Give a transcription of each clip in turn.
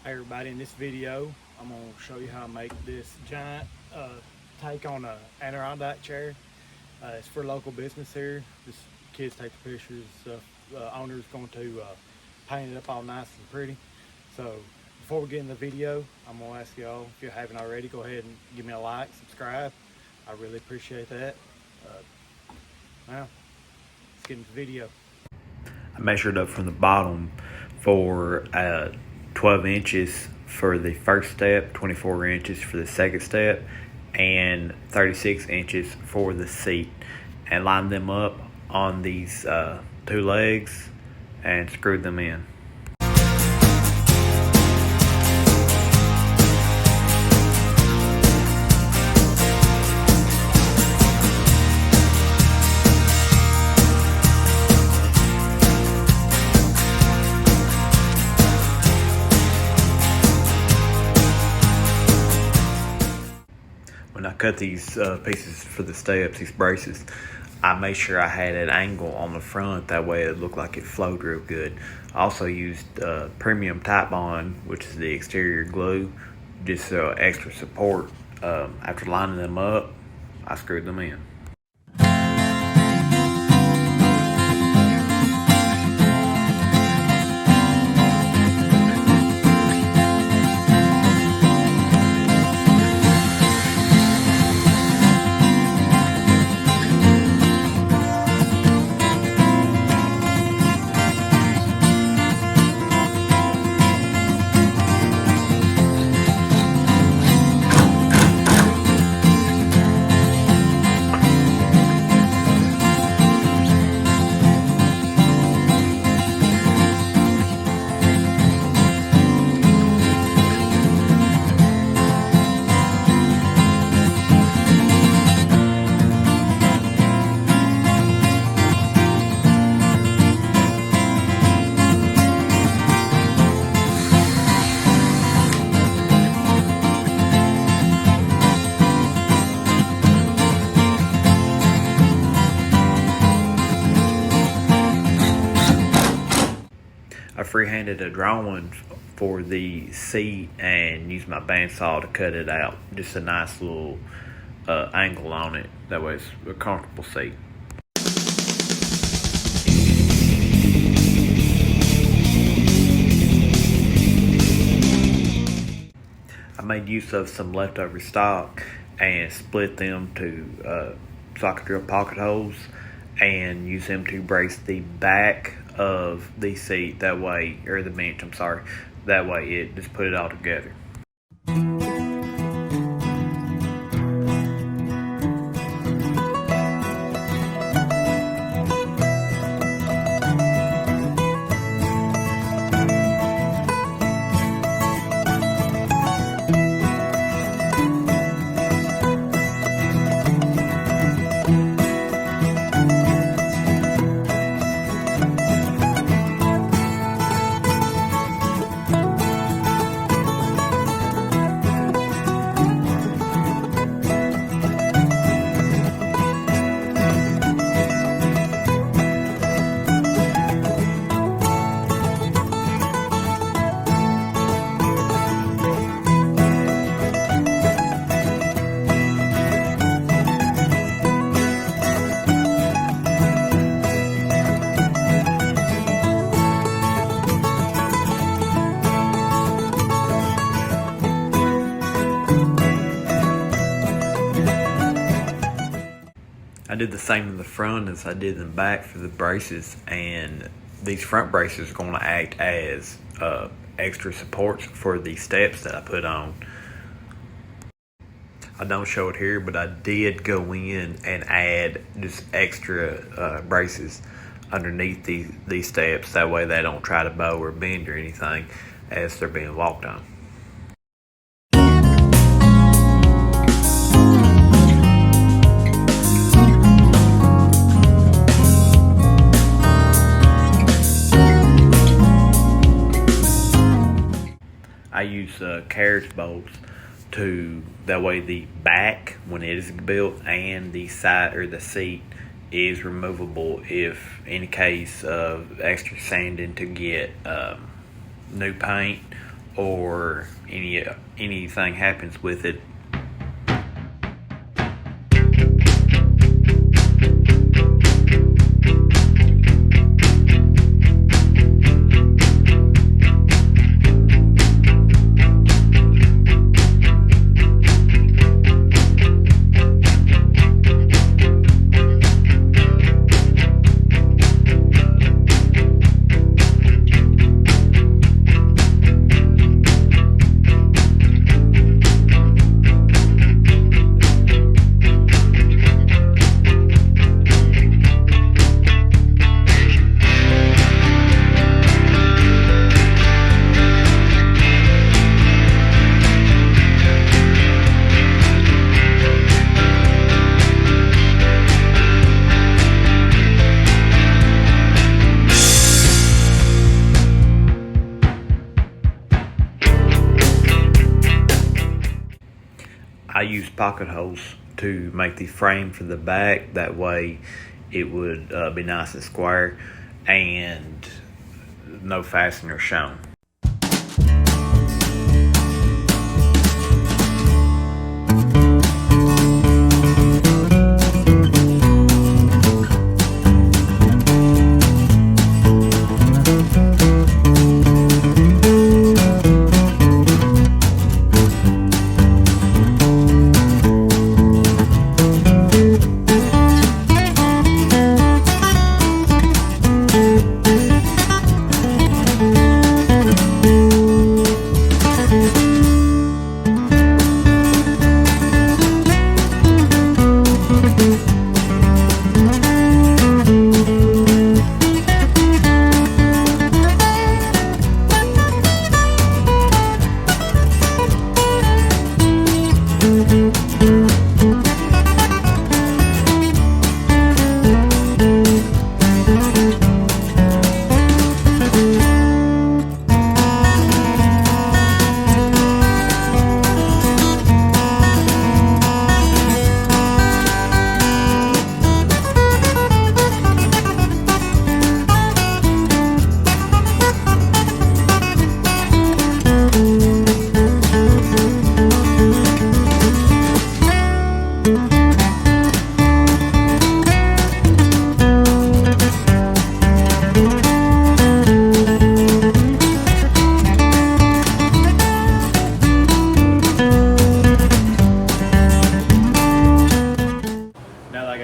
Hey everybody, in this video I'm going to show you how to make this giant take on a Adirondack chair. It's for local business here. Just kids take the pictures and stuff. The owner's going to paint it up all nice and pretty. So before we get in the video, I'm going to ask y'all, if you haven't already, go ahead and give me a like, subscribe. I really appreciate that. Now, let's get into the video. I measured up from the bottom for 12 inches for the first step, 24 inches for the second step, and 36 inches for the seat, and lined them up on these two legs and screwed them in. When I cut these pieces for the steps, these braces, I made sure I had an angle on the front, that way it looked like it flowed real good. I also used premium Type Bond, which is the exterior glue, just extra support. After lining them up, I screwed them in. I freehanded a drawing for the seat and used my bandsaw to cut it out. Just a nice little angle on it. That way it's a comfortable seat. I made use of some leftover stock and split them to so I could drill pocket holes and use them to brace the back of the seat, that way, or the bench, I'm sorry, that way it just put it all together. I did the same in the front as I did in the back for the braces, and these front braces are going to act as extra supports for the steps that I put on. I don't show it here, but I did go in and add just extra braces underneath these steps, that way they don't try to bow or bend or anything as they're being walked on. I use carriage bolts that way the back, when it is built, and the side or the seat is removable if in case of extra sanding to get new paint or anything happens with it. I used pocket holes to make the frame for the back. That way it would be nice and square and no fastener shown.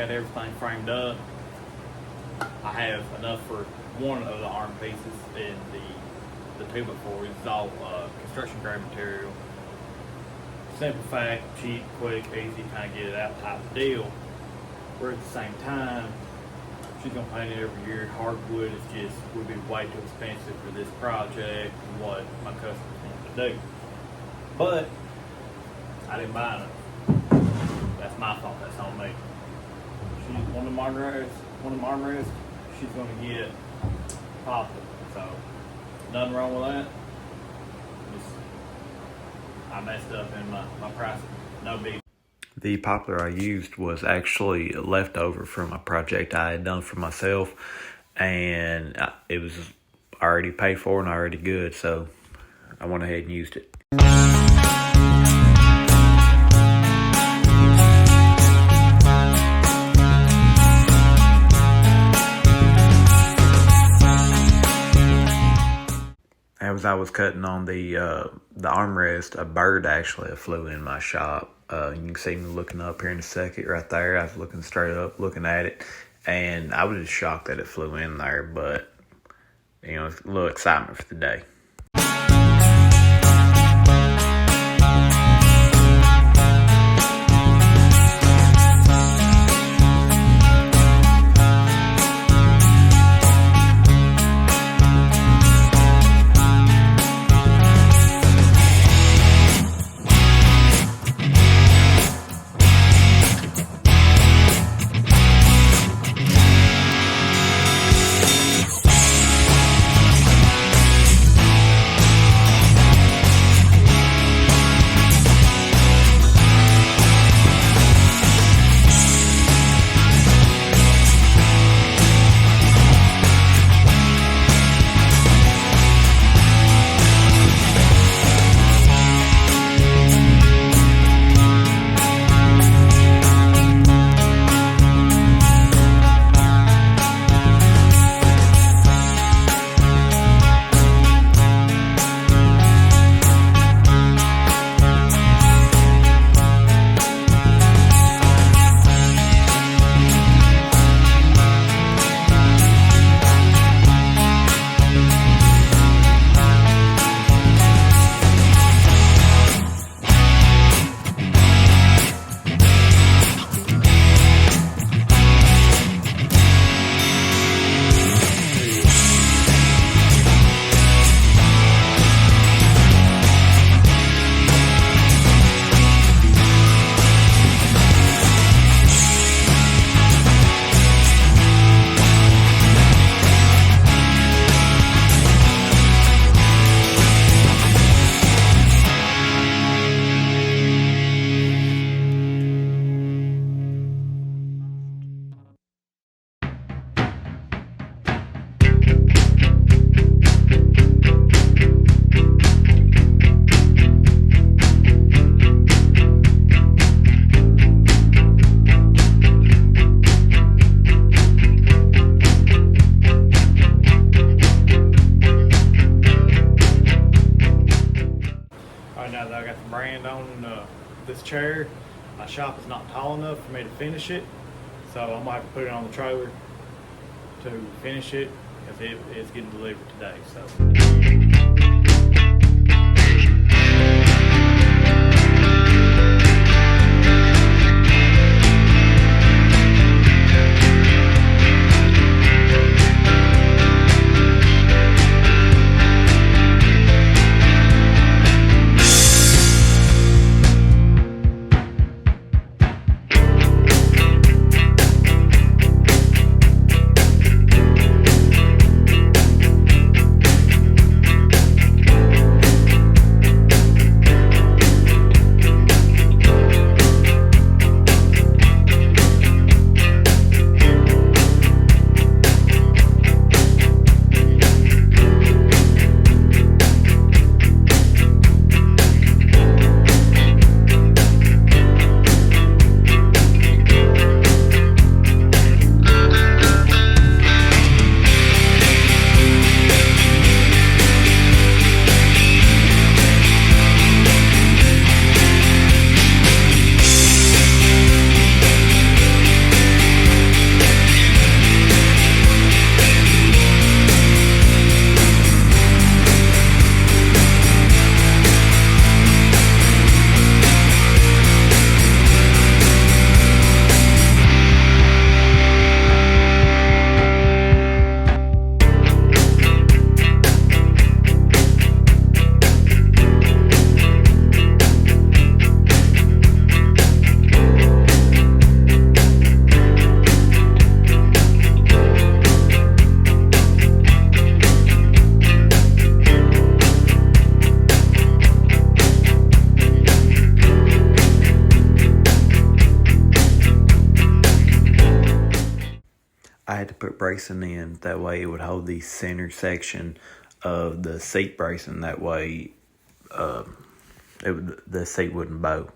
Everything framed up. I have enough for one of the arm pieces, and the 2x4 is all construction grade material. Simple fact, cheap, quick, easy, kind of get it out type of deal. Where at the same time, she's gonna paint it every year. Hardwood would be way too expensive for this project and what my customers want to do. But I didn't buy enough. That's my fault. That's on me. She's one of my armrests, she's gonna get poplar. So nothing wrong with that. Just, I messed up in my pricing. No big. The poplar I used was actually leftover from a project I had done for myself, and it was already paid for and already good, so I went ahead and used it. As I was cutting on the armrest, a bird actually flew in my shop. You can see me looking up here in a second right there. I was looking straight up, looking at it, and I was just shocked that it flew in there, but you know, it's a little excitement for the day. Right now that I got the brand on this chair, my shop is not tall enough for me to finish it, so I'm gonna have to put it on the trailer to finish it because it is getting delivered today. So. I had to put bracing in that way it would hold the center section of the seat bracing. That way, the seat wouldn't bow.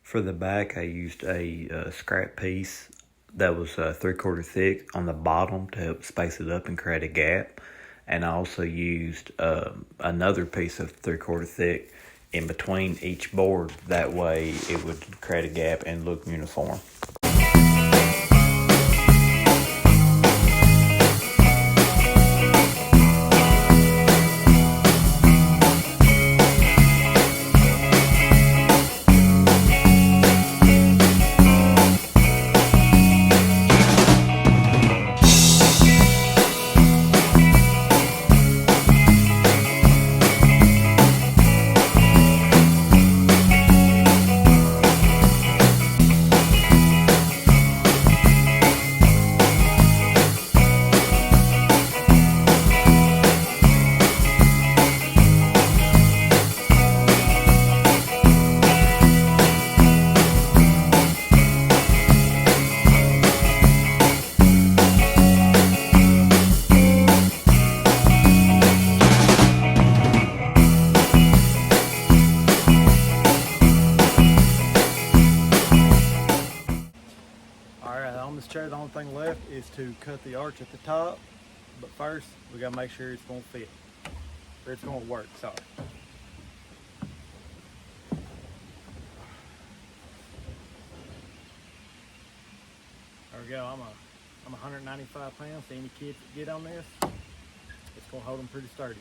For the back, I used a scrap piece that was 3/4 thick on the bottom to help space it up and create a gap. And I also used another piece of 3/4 thick in between each board. That way it would create a gap and look uniform. chair, the only thing left is to cut the arch at the top. But first, we gotta make sure it's gonna fit, or it's gonna work, sorry. There we go, I'm 195 pounds, so any kids that get on this, it's gonna hold them pretty sturdy.